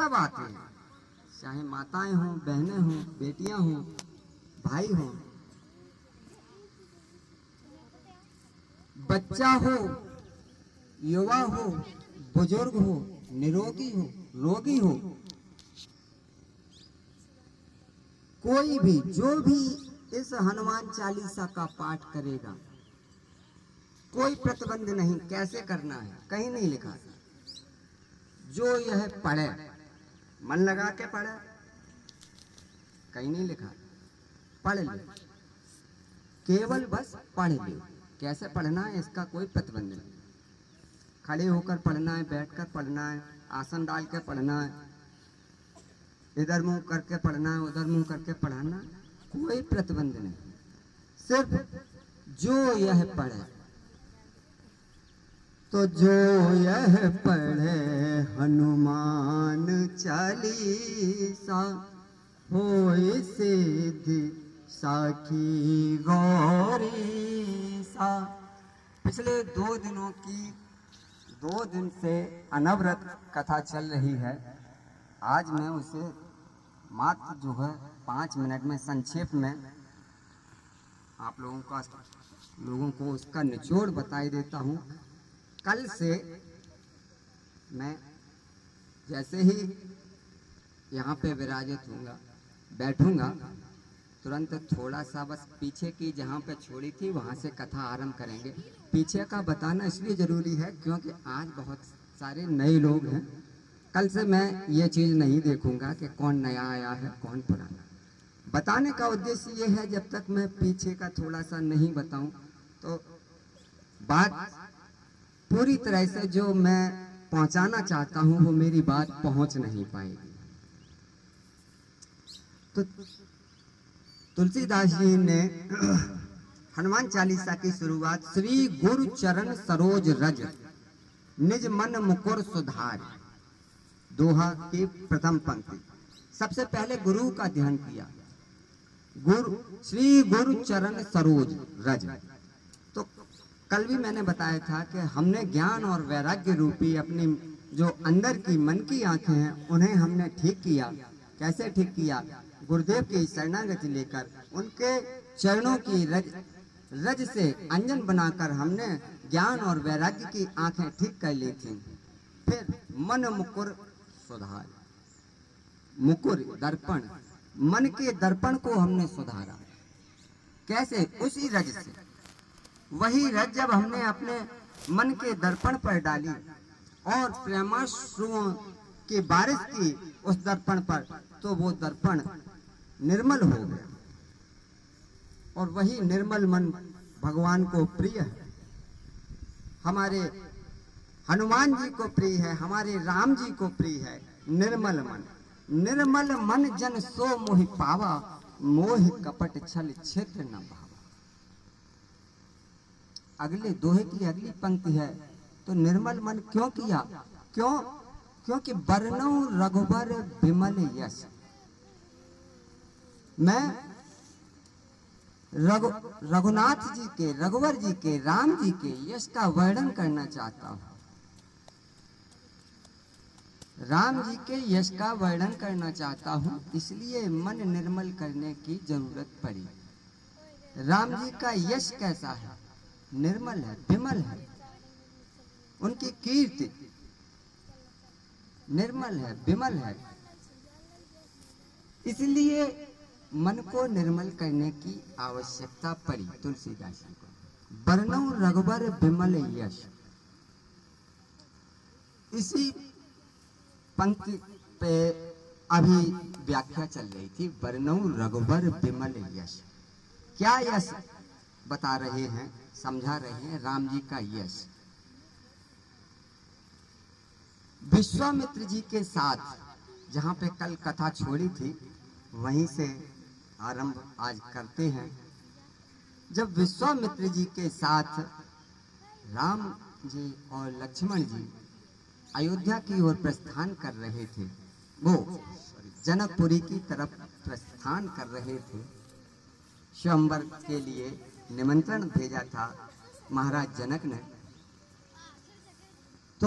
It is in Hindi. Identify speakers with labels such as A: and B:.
A: सब आते हैं, चाहे माताएं हों, बहनें हों, बेटियां हों, भाई हों, बच्चा हो, युवा हो, बुजुर्ग हो, निरोगी हो, रोगी हो, कोई भी जो भी इस हनुमान चालीसा का पाठ करेगा, कोई प्रतिबंध नहीं। कैसे करना है कहीं नहीं लिखा। जो यह पढ़े, मन लगा के पढ़े, कहीं नहीं लिखा। पढ़ ले, केवल बस पढ़ ले। कैसे पढ़ना है इसका कोई प्रतिबंध नहीं। खड़े होकर पढ़ना है, बैठकर पढ़ना है, आसन डाल के पढ़ना है, इधर मुंह करके पढ़ना है, उधर मुंह करके पढ़ाना, कोई प्रतिबंध नहीं। सिर्फ जो यह पढ़े, तो जो यह पढ़े हनुमान चालीसा, होए सिद्धि साखी गौरी सा। पिछले 2 दिन से अनवरत कथा चल रही है। आज मैं उसे मात्र जो है 5 मिनट में संक्षेप में आप लोगों को उसका निचोड़ बताई देता हूँ। कल से मैं जैसे ही यहाँ पे विराजित होऊंगा, बैठूंगा, तुरंत थोड़ा सा बस पीछे की जहाँ पे छोड़ी थी वहाँ से कथा आरंभ करेंगे। पीछे का बताना इसलिए ज़रूरी है क्योंकि आज बहुत सारे नए लोग हैं। कल से मैं ये चीज़ नहीं देखूंगा कि कौन नया आया है कौन पुराना। बताने का उद्देश्य ये है, जब तक मैं पीछे का थोड़ा सा नहीं बताऊं तो बात पूरी तरह से जो मैं पहुंचाना चाहता हूं वो मेरी बात पहुंच नहीं पाएगी। तो तुलसीदास जी ने हनुमान चालीसा की शुरुआत श्री गुरु चरण सरोज रज निज मन मुकुर सुधार, दोहा की प्रथम पंक्ति। सबसे पहले गुरु का ध्यान किया। श्री गुरु चरण सरोज रज। तो कल भी मैंने बताया था कि हमने ज्ञान और वैराग्य रूपी अपनी जो अंदर की मन की आंखें हैं उन्हें हमने ठीक किया। कैसे ठीक किया? गुरुदेव की शरणागति लेकर उनके चरणों की रज से अंजन बनाकर हमने ज्ञान और वैराग्य की आंखें ठीक कर ली थी। फिर मन मुकुर सुधार, मुकुर दर्पण, मन के दर्पण को हमने सुधारा। कैसे? उसी रज से। वही रज जब हमने अपने मन के दर्पण पर डाली और प्रेमाश्रुओं की बारिश की उस दर्पण पर, तो वो दर्पण निर्मल हो गया। और वही निर्मल मन भगवान को प्रिय है, हमारे हनुमान जी को प्रिय है, हमारे राम जी को प्रिय है। निर्मल मन, निर्मल मन जन सो मोहि पावा, मोह कपट छल छिद्र न भावा। अगले दोहे की अगली पंक्ति है, तो निर्मल मन क्यों किया? क्योंकि बरनौ रघुबर विमल यश। मैं रघुनाथ जी के, रघुवर जी के, राम जी के यश का वर्णन करना चाहता हूं। राम जी के यश का वर्णन करना चाहता हूं, इसलिए मन निर्मल करने की जरूरत पड़ी। राम जी का यश कैसा है? निर्मल है, विमल है। उनकी कीर्ति निर्मल है, विमल है। इसलिए मन को निर्मल करने की आवश्यकता पड़ी तुलसीदास जी को। बरनौ रघुबर विमल यश। इसी पंक्ति पे अभी व्याख्या चल रही थी। बरनौ रघुबर विमल यश। क्या यश बता रहे हैं, समझा रहे हैं? राम जी का यश। विश्वामित्र जी के साथ जहाँ पे कल कथा छोड़ी थी वहीं से आरंभ आज करते हैं। जब विश्वामित्र जी के साथ राम जी और लक्ष्मण जी अयोध्या की ओर प्रस्थान कर रहे थे, वो जनकपुरी की तरफ प्रस्थान कर रहे थे, स्वयंवर के लिए निमंत्रण भेजा था महाराज जनक ने।